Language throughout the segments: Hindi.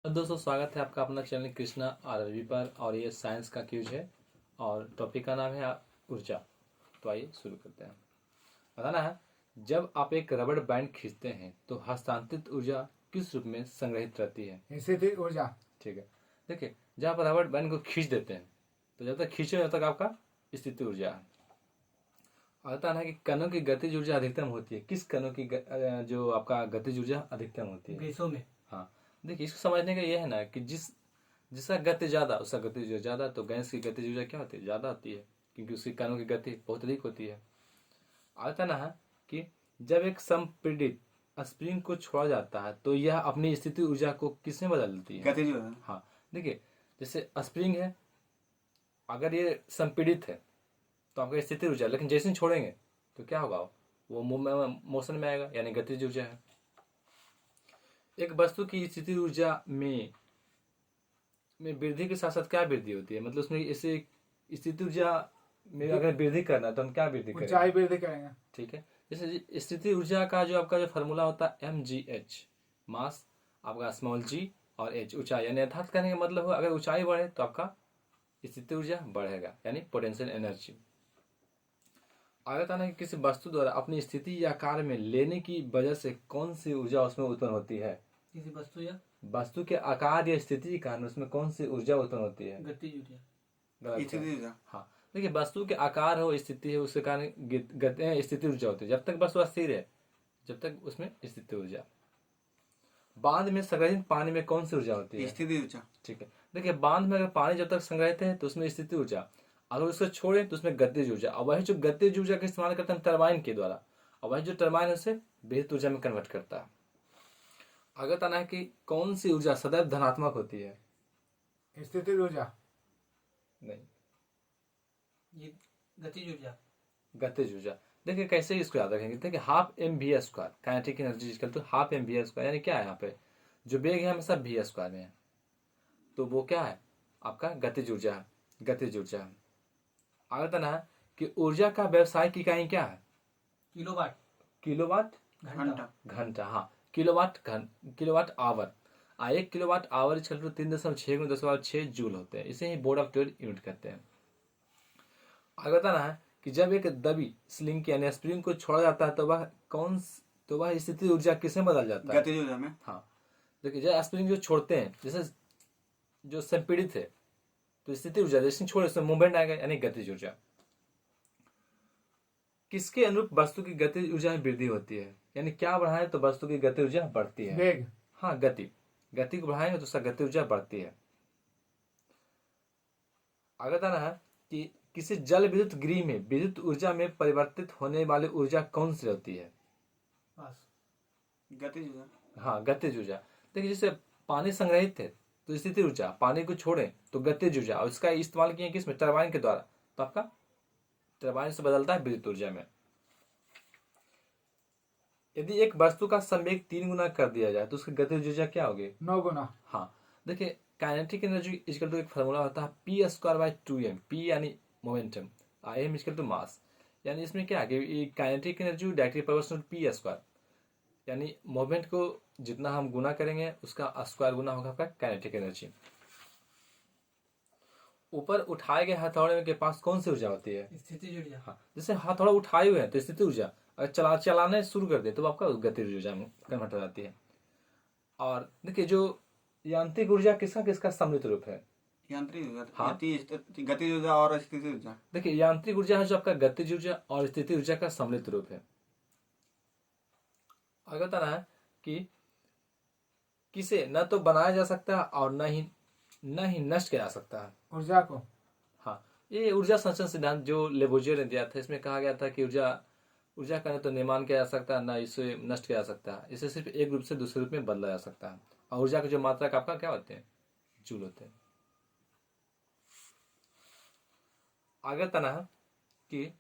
तो दोस्तों स्वागत है आपका अपना चैनल कृष्णा आरवी पर। और ये साइंस का क्यूज है और टॉपिक का नाम है ऊर्जा। तो आइए शुरू करते हैं। बताना है, जब आप एक रबड़ बैंड खींचते हैं तो हस्तांतरित ऊर्जा किस रूप में संग्रहित रहती है? स्थितिज ऊर्जा। ठीक है, देखिए जब आप रबड़ बैंड को खींच देते हैं तो जब तक खींचे तब तक आपका स्थिति ऊर्जा है। और बताना है कि कणों की गतिज ऊर्जा अधिकतम होती है। किस कणों की जो आपका गतिज ऊर्जा अधिकतम होती है? गैसों में। हाँ, देखिए इसको समझने का ये है ना कि जिसका गति ज़्यादा उसका गति जो ज़्यादा, तो गैस की गति ऊर्जा क्या होती है? ज़्यादा होती है, क्योंकि उसकी कणों की गति बहुत अधिक होती है। आता ना है कि जब एक संपीड़ित स्प्रिंग को छोड़ा जाता है तो यह अपनी स्थिति ऊर्जा को किसमें बदल देती है? गतिज ऊर्जा। हाँ, देखिए जैसे स्प्रिंग है, अगर ये संपीड़ित है तो आपका स्थिति ऊर्जा, लेकिन जैसे ही छोड़ेंगे तो क्या होगा? वो मोशन में आएगा, यानी गतिज ऊर्जा है। एक वस्तु की स्थिति ऊर्जा में वृद्धि के साथ साथ क्या वृद्धि होती है? मतलब उसमें ऐसे स्थिति ऊर्जा में अगर वृद्धि करना है तो हम क्या वृद्धि करेंगे? ऊंचाई वृद्धि करेंगे। ठीक है, जैसे स्थिति ऊर्जा का जो आपका जो फॉर्मूला होता है mgh, मास आपका स्मॉल g और h ऊंचाई, यानी अर्थात कहने का मतलब है अगर ऊंचाई बढ़े तो आपका स्थिति ऊर्जा बढ़ेगा, यानी पोटेंशियल एनर्जी। आगे बताना है कि किसी वस्तु द्वारा अपनी स्थिति या कार्य में लेने की वजह से कौन सी ऊर्जा उसमें उत्पन्न होती है? किसी वस्तु के आकार या स्थिति के कारण उसमें कौन सी ऊर्जा उत्पन्न होती है? गतिज ऊर्जा। गलत है। हाँ, देखिए वस्तु के आकार हो, स्थिति है, उसके कारण स्थिति ऊर्जा होती है। जब तक वस्तु अस्थिर है जब तक उसमें स्थिति ऊर्जा। बांध में संग्रहित पानी में कौन सी ऊर्जा होती है? स्थिति ऊर्जा। ठीक है, देखिए बांध में अगर पानी जब तक संग्रहित है तो उसमें स्थिति ऊर्जा, अगर उसको छोड़े तो उसमें गतिज ऊर्जा। और वही जो गतिज ऊर्जा का इस्तेमाल करते हैं टरबाइन के द्वारा, और वही जो टरबाइन है उसे विद्युत ऊर्जा में कन्वर्ट करता है। अगर बताना है कि कौन सी ऊर्जा सदैव धनात्मक होती है? स्थिति ऊर्जा नहीं, ये गतिज ऊर्जा। गतिज ऊर्जा। देखिए कैसे इसको याद रखेंगे, देखिए half M V square kinetic energy equal to half M V square, यानी क्या है यहाँ पे जो वेग है हमेशा वी स्क्वायर में है, तो वो क्या है? आपका गतिज ऊर्जा है, गतिज ऊर्जा है। आगे बताना है कि ऊर्जा का व्यवसायिक इकाई क्या है? किलोवाट। किलोवाट घंटा। घंटा, हाँ, kilowatt hour. 1 kilowatt hour equal to 3.6 joule होते हैं। इसे ही बोर्ड ऑफ ट्वेल्व यूनिट कहते हैं। आगे बताना है कि जब एक दबी स्लिंग यानी स्प्रिंग को छोड़ा जाता है तो वह स्थिति ऊर्जा किसमें बदल जाता है? गतिज ऊर्जा में। हाँ, देखिए जब स्प्रिंग जो छोड़ते हैं, जैसे जो संपीड़ित है तो स्थिति ऊर्जा, जैसे छोड़े उसमें मूवमेंट आएगा, यानी गतिज ऊर्जा। किसके अनुरूप वस्तु की गतिज ऊर्जा में वृद्धि होती है? यानी क्या बढ़ाएं तो वस्तु की गति ऊर्जा बढ़ती है? वेग। हाँ, गति को बढ़ाएंगे तो उसका गति ऊर्जा बढ़ती है। आगे बताना है कि किसी जल विद्युत गृह में विद्युत ऊर्जा में परिवर्तित होने वाली ऊर्जा कौन सी होती है? गतिज ऊर्जा। हाँ, गतिज ऊर्जा। देखिए जैसे पानी संग्रहित है तो स्थिति ऊर्जा, पानी को छोड़े तो गतिज ऊर्जा, और इसका इस्तेमाल किए किसमें? टरबाइन के द्वारा, तो आपका टरबाइन से बदलता है विद्युत ऊर्जा में। यदि एक वस्तु का संवेग 3 गुना कर दिया जाए तो उसकी गतिज ऊर्जा क्या होगी? 9 गुना। हाँ, देखिए काइनेटिक एनर्जी इक्वल टू एक फॉर्मूला होता है P square by 2m। P यानी momentum, I M equal to mass. यानी इसमें क्या है, kinetic energy directly proportional P square, यानी मूवमेंट को जितना हम गुना करेंगे उसका स्क्वायर गुना होगा आपका काइनेटिक एनर्जी। ऊपर उठाए गए हथौड़े के पास कौन सी ऊर्जा होती है? स्थिति ऊर्जा। हाँ, जैसे हथौड़ा उठाए हुए हैं तो स्थिति ऊर्जा, अगर चलाने शुरू कर दे तो आपका गतिज ऊर्जा में कन्वर्ट हो जाती है। और देखिए जो यांत्रिक ऊर्जा किसका किसका सम्मिलित रूप है? यांत्रिक ऊर्जा। हाँ, गतिज ऊर्जा और स्थिति ऊर्जा। देखिए यांत्रिक ऊर्जा है जो आपका गतिज ऊर्जा और स्थिति ऊर्जा का सम्मिलित रूप है। आगे बताना है कि किसे न तो बनाया जा सकता है और न ही नष्ट किया जा सकता है। ऊर्जा को। हाँ, ये ऊर्जा संरक्षण सिद्धांत जो लेबोजियर ने दिया था, इसमें कहा गया था कि ऊर्जा का न तो निर्माण किया जा सकता है, न इसे नष्ट किया जा सकता है। इसे सिर्फ एक रूप से दूसरे रूप में बदला जा सकता है। और ऊर्जा की जो मात्रा का आपका क्या होते हैं? जूल होते हैं। आगे बताना है कि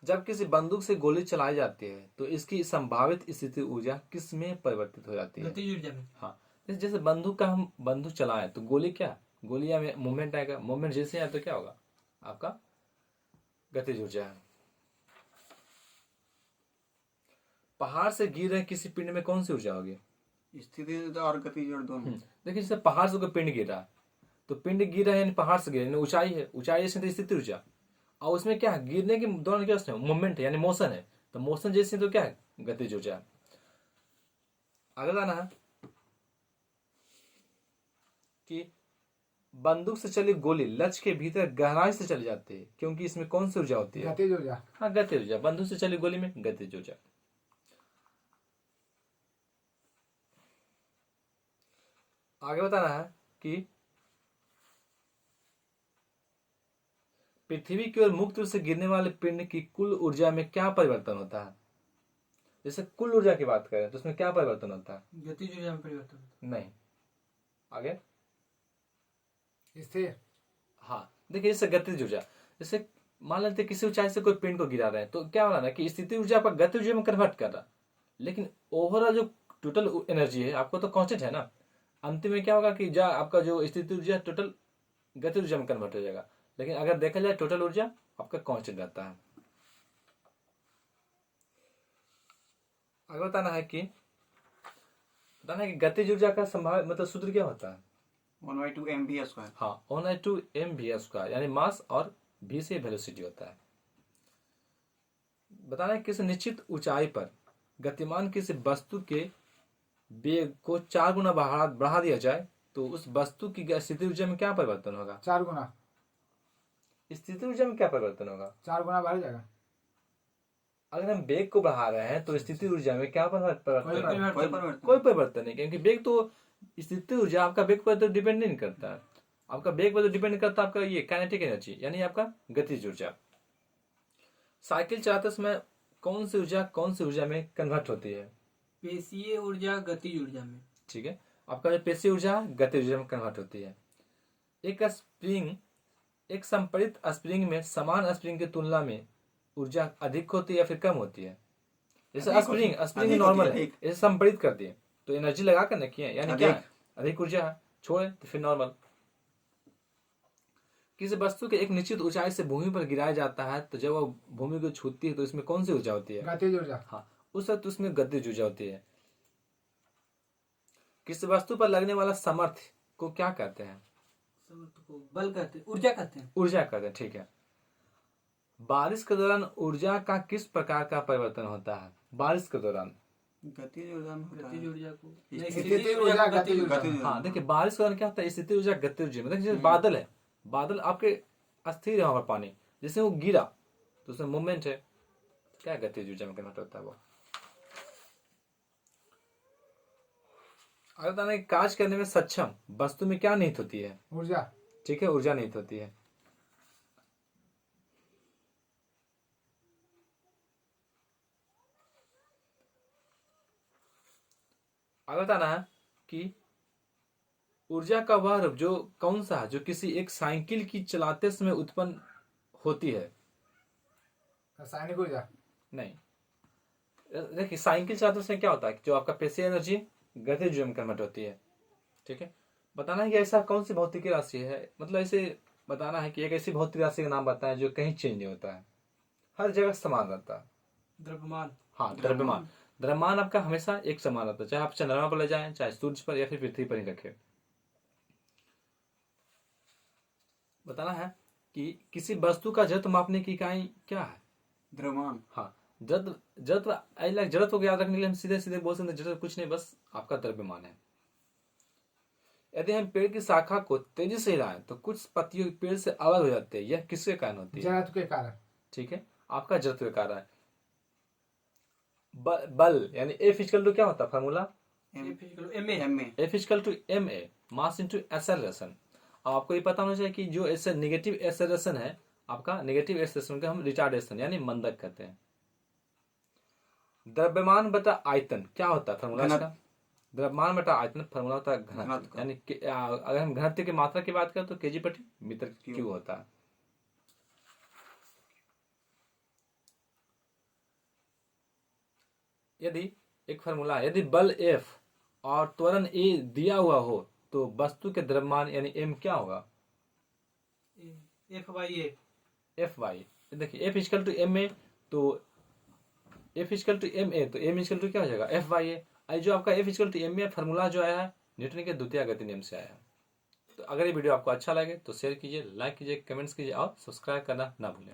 जब किसी बंदूक से गोली चलाई जाती है तो इसकी संभावित स्थिति ऊर्जा किस में परिवर्तित हो जाती है? गतिज ऊर्जा में। हाँ, जैसे बंदूक का हम बंदूक चलाएं तो गोलियां में मूवमेंट आएगा, मूवमेंट जैसे आए तो क्या होगा? आपका गतिज ऊर्जा है। पहाड़ से गिर रहे किसी पिंड में कौन सी ऊर्जा होगी? स्थिति ऊर्जा और गतिज ऊर्जा दोनों। देखिए जैसे पहाड़ से कोई पिंड गिरा, तो पिंड गिरा है यानी पहाड़ से गिरा, यानी ऊंचाई है, ऊंचाई से तो स्थिति ऊर्जा, और उसमें क्या है, गिरने के दौरान क्या उसमें मूवमेंट है यानी मोशन है, तो मोशन जैसे तो क्या है, गतिज ऊर्जा। अगला आना है कि बंदूक से चली गोली लक्ष्य के भीतर गहराई से चली जाती है, क्योंकि इसमें कौन सी ऊर्जा होती है, गतिज ऊर्जा। हाँ गतिज ऊर्जा। बंदूक से चली गोली में गतिज ऊर्जा। आगे बताना है कि पृथ्वी की ओर मुक्त रूप से गिरने वाले पिंड की कुल ऊर्जा में क्या परिवर्तन होता है। जैसे कुल ऊर्जा की बात करें तो उसमें क्या परिवर्तन होता है, गतिज ऊर्जा में परिवर्तन होता नहीं। आगे स्थिर। हाँ देखिए जैसे गतिज ऊर्जा, जैसे मान लेते हैं किसी ऊंचाई से कोई पिंड को गिरा रहे हैं, तो क्या हो रहा है ना कि स्थिति ऊर्जा आपका गतिज ऊर्जा में कन्वर्ट कर रहा है, लेकिन ओवरऑल जो टोटल एनर्जी है आपको तो कांस्टेंट है ना। अंतिम में क्या होगा कि जा आपका जो स्थिति ऊर्जा टोटल गतिज ऊर्जा में कन्वर्ट हो जाएगा, लेकिन अगर देखा जाए टोटल ऊर्जा आपका कांस्टेंट रहता है। आगे बताना है कि गतिज ऊर्जा का संभावित मतलब सूत्र क्या होता है, 1/2 mv स्क्वायर। हाँ 1/2 mv², यानी मास और v से वेलोसिटी होता है। बताना है किसी निश्चित ऊंचाई पर गतिमान किसी वस्तु के वेग को 4 गुना बढ़ा दिया जाए तो उस वस्तु की स्थिति ऊर्जा में क्या परिवर्तन होगा, 4 गुना। स्थिति ऊर्जा में क्या परिवर्तन होगा, 4 गुना बढ़ जाएगा। अगर हम वेग को बढ़ा रहे हैं तो स्थिति ऊर्जा में क्या परिवर्तन, कोई परिवर्तन नहीं, क्योंकि वेग तो स्थिति ऊर्जा आपका वेग पर तो डिपेंड नहीं करता है, आपका वेग पर तो डिपेंड करता है आपका ये काइनेटिक एनर्जी यानी आपका गतिज ऊर्जा। साइकिल चलाते समय कौन सी ऊर्जा में कन्वर्ट होती है, पेशीय ऊर्जा गतिज ऊर्जा में। ठीक है, आपका जो पेशीय ऊर्जा गतिज ऊर्जा में कन्वर्ट होती है। एक संपीड़ित स्प्रिंग में समान स्प्रिंग की तुलना में ऊर्जा अधिक होती है या फिर कम होती है। जैसे स्प्रिंग नॉर्मल है, जैसे संपीड़ित कर दिए तो एनर्जी लगा कर न किए, यानी क्या है, अधिक ऊर्जा है, छोड़े तो फिर नॉर्मल। किसी वस्तु के एक निश्चित ऊंचाई से भूमि पर गिराया जाता है तो जब वो भूमि को छूती है तो इसमें कौन सी ऊर्जा होती है, गतिज ऊर्जा। हाँ उस वक्त उसमें गतिज ऊर्जा होती है। किसी वस्तु पर लगने वाला सामर्थ्य को क्या कहते हैं, समर्थ को बल कहते हैं, ऊर्जा कहते हैं। ऊर्जा कहते हैं, ठीक है। बारिश के दौरान ऊर्जा का किस प्रकार का परिवर्तन होता है, बारिश के दौरान गतिज ऊर्जा में होता गतिज है। ऊर्जा को स्थिति ऊर्जा गतिज ऊर्जा। गतिज ऊर्जा। हाँ देखिए बारिश के दौरान क्या होता है, स्थिति ऊर्जा गतिज ऊर्जा, मतलब जैसे बादल है, बादल आपके अस्थिर है वहां पर पानी, जैसे वो गिरा तो उसमें मूवमेंट है, क्या गतिज ऊर्जा में कन्वर्ट होता है वो। अगर बताना कार्य करने में सक्षम वस्तु में क्या निहित होती है, ऊर्जा। ठीक है, ऊर्जा निहित होती है। आगे बताना है कि ऊर्जा का वह रूप जो कौन सा है जो किसी एक साइकिल की चलाते समय उत्पन्न होती है, रासायनिक ऊर्जा। नहीं। देखिए साइकिल चलाते समय क्या होता है, जो आपका पेशीय एनर्जी गतिज ऊर्जा में कन्वर्ट होती है, ठीक है। बताना है कि ऐसा कौन सी भौतिक राशि है, मतलब ऐसे बताना है कि एक ऐसी भौतिक राशि का नाम बताएं जो कहीं चेंज नहीं होता है, हर जगह समान रहता है। द्रव्यमान। हाँ द्रव्यमान, द्रव्यमान आपका हमेशा एक समान रहता है, चाहे आप चंद्रमा पर ले जाएं, चाहे सूर्य पर या फिर पृथ्वी पर ही रखें। बताना है कि किसी वस्तु का जड़त्व मापने की इकाई क्या है, द्रव्यमान। हाँ जड़त्व को याद रखने के लिए हम सीधे सीधे बोल सकते हैं जड़त्व कुछ नहीं बस आपका द्रव्यमान है। यदि हम पेड़ की शाखा को तेजी से हिलाएं तो कुछ पत्तियों पेड़ से अलग हो जाते हैं, यह किसके कारण होती है, जड़त्व के कारण। ठीक है, आपका जड़त्व के कारण है। बल यानी F इक्वल टू क्या होता है formula, F equal to ma mass into acceleration. आपको ये पता होना चाहिए कि जो ऐसे नेगेटिव एक्सेलरेशन है आपका, नेगेटिव एक्सेलरेशन को हम रिटार्डेशन यानी मंदक कहते हैं। द्रव्यमान बटा आयतन क्या होता है फॉर्मूला इसका, द्रव्यमान बटा आयतन फॉर्मूला होता है घनत्व, यानी अगर हम घनत्व की मात्रा की बात करें तो केजी प्रति मीटर क्यूब होता है। यदि एक फॉर्मूला है, यदि बल F और त्वरण A दिया हुआ हो तो वस्तु के द्रव्यमान यानी m क्या होगा, Fy। देखिए F इक्वल टू ma तो F इक्वल टू ma तो m इक्वल टू क्या हो जाएगा Fy। ये जो आपका F इक्वल टू एम में फार्मूला जो आया है न्यूटन के द्वितीय गति नियम से आया है। तो अगर ये वीडियो आपको अच्छा लगे तो शेयर कीजिए, लाइक कीजिए, कमेंट्स कीजिए और सब्सक्राइब करना ना भूलें।